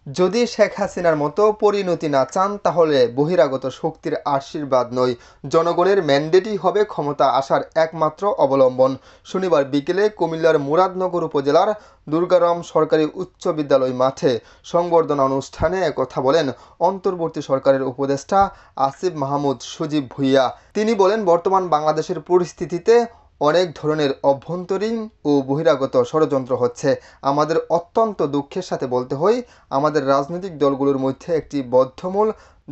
যদি শেখ হাসিনার মতো পরিণতি না চান তাহলে বহিরাগত শক্তির আশীর্বাদ নয়, জনগণের ম্যান্ডেটই হবে ক্ষমতা আসার একমাত্র অবলম্বন। শনিবার বিকেলে কুমিল্লার মুরাদনগর উপজেলার দুর্গারাম সরকারি উচ্চ বিদ্যালয় মাঠে সংবর্ধনা অনুষ্ঠানে একথা বলেন অন্তর্বর্তী সরকারের উপদেষ্টা আসিফ মাহমুদ সজীব ভুঁইয়া। তিনি বলেন, বর্তমান বাংলাদেশের পরিস্থিতিতে অনেক ধরনের অভ্যন্তরীণ ও বহিরাগত ষড়যন্ত্র হচ্ছে। আমাদের অত্যন্ত দুঃখের সাথে বলতে হয়, আমাদের রাজনৈতিক দলগুলোর মধ্যে একটি বদ্ধমূল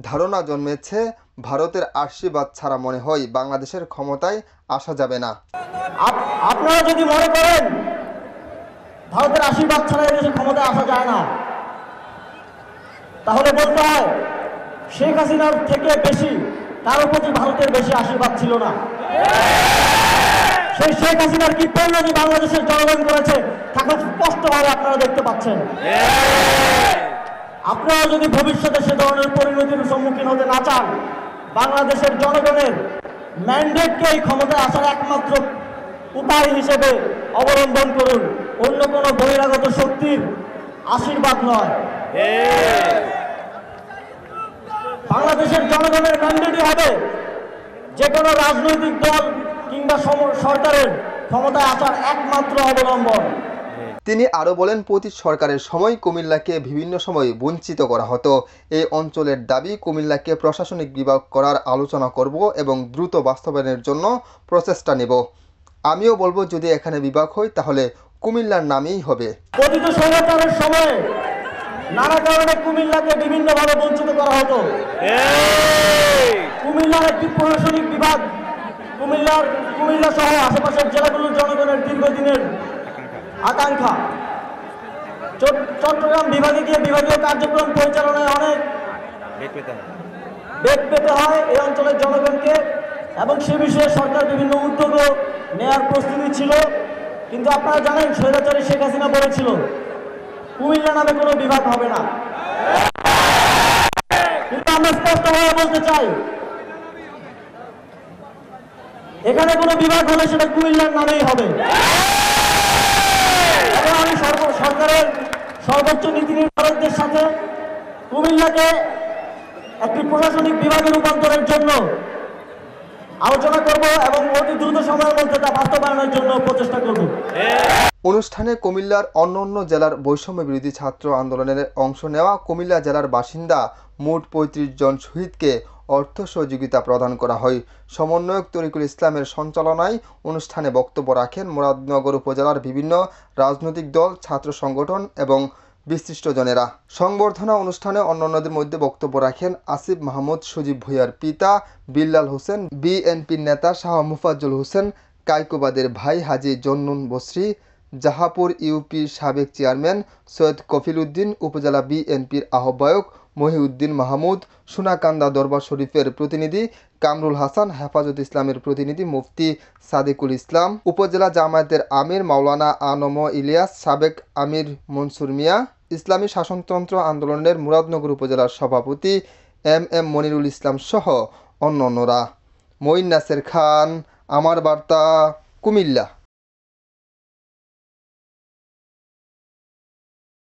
ধারণা জন্মেছে, ভারতের আশীর্বাদ ছাড়া মনে হয় বাংলাদেশের ক্ষমতায় আসা যাবে না। আপনারা যদি মনে করেন ভারতের আশীর্বাদ ছাড়া এদেশে ক্ষমতায় আসা যায় না, তাহলে বলতে হয় শেখ হাসিনার থেকে বেশি কারো প্রতি ভারতের বেশি আশীর্বাদ ছিল না। সেই শেখ হাসিনার কি পরিণতি বাংলাদেশের জনগণ করেছে তখন স্পষ্টভাবে আপনারা দেখতে পাচ্ছেন। আপনারা যদি ভবিষ্যতে সে ধরনের পরিণতির সম্মুখীন হতে না চান, বাংলাদেশের জনগণের ম্যান্ডেটকে এই ক্ষমতায় আসার একমাত্র উপায় হিসেবে অবলম্বন করুন, অন্য কোনো বহিরাগত শক্তির আশীর্বাদ নয়। বাংলাদেশের জনগণের ম্যান্ডেটই হবে যে কোনো রাজনৈতিক দল কিংবা সরকারের ক্ষমতায় আসার একমাত্র অবলম্বন। তিনি আরও বলেন, পতীত সরকারের সময় কুমিল্লাকে বিভিন্ন সময় বঞ্চিত করা হতো। এই অঞ্চলের দাবি কুমিল্লাকে প্রশাসনিক বিভাগ করার আলোচনা করব এবং দ্রুত বাস্তবায়নের জন্য প্রচেষ্টা নেব। আমিও বলবো, যদি এখানে বিভাগ হয় তাহলে কুমিল্লার নামেই হবে। পতিত সরকারের সময় নানা কারণে কুমিল্লাকে বিভিন্নভাবে বঞ্চিত করা হতো। কুমিল্লার একটি প্রশাসনিক বিভাগ, কুমিল্লা সহ আশেপাশের জেলাগুলোর জনগণের দীর্ঘদিনের আকাঙ্ক্ষা। চট্টগ্রাম বিভাগে গিয়ে বিভাগীয় কার্যক্রম পরিচালনায় অনেক বেগ পেতে হয় এই অঞ্চলের জনগণকে, এবং সে বিষয়ে সরকার বিভিন্ন উদ্যোগও নেওয়ার প্রস্তুতি ছিল। কিন্তু আপনারা জানেন, স্বৈরাচারী শেখ হাসিনা বলেছিল কুমিল্লা নামে কোনো বিভাগ হবে না। কিন্তু আমরা স্পষ্টভাবে বলতে চাই, এখানে কোনো বিভাগ হলে সেটা কুমিল্লার নামেই হবে। এবং আমি সরকারের সর্বোচ্চ নীতি নির্ধারকদের সাথে কুমিল্লাকে একটি প্রশাসনিক বিভাগে রূপান্তরের জন্য আলোচনা করব এবং অতি দ্রুত সময়ের মধ্যে তা বাস্তবায়নের জন্য প্রচেষ্টা করব। অনুষ্ঠানে কুমিল্লার অন্যান্য জেলার বৈষম্য বিরোধী ছাত্র আন্দোলনের অংশ নেওয়া কুমিল্লা জেলার বাসিন্দা মোট ৩৫ জন শহীদকে অর্থ সহযোগিতা প্রদান করা হয়। সমন্বয়ক তরিকুল ইসলামের সঞ্চালনায় অনুষ্ঠানে বক্তব্য রাখেন মুরাদনগর উপজেলার বিভিন্ন রাজনৈতিক দল, ছাত্র সংগঠন এবং বিশিষ্টজনেরা। সংবর্ধনা অনুষ্ঠানে অন্যান্যদের মধ্যে বক্তব্য রাখেন আসিফ মাহমুদ সজীব ভুঁইয়ার পিতা বিল্লাল হোসেন, বিএনপির নেতা শাহ মুফাজ্জল হোসেন, কায়কোবাদের ভাই হাজী জন্নুন বসরি, জাহাপুর ইউপির সাবেক চেয়ারম্যান সৈয়দ কফিল উদ্দিন, উপজেলা বিএনপির আহ্বায়ক মহিউদ্দিন মাহমুদ, সোনাকান্দা দরবার শরীফের প্রতিনিধি কামরুল হাসান, হেফাজত ইসলামের প্রতিনিধি মুফতি সাদিকুল ইসলাম, উপজেলা জামায়াতের আমির মাওলানা আনম ইলিয়াস, সাবেক আমির মনসুর মিয়া, ইসলামী শাসনতন্ত্র আন্দোলনের মুরাদনগর উপজেলার সভাপতি এম মনিরুল ইসলাম সহ অন্যান্যরা। মঈন নাসের খান, আমার বার্তা, কুমিল্লা।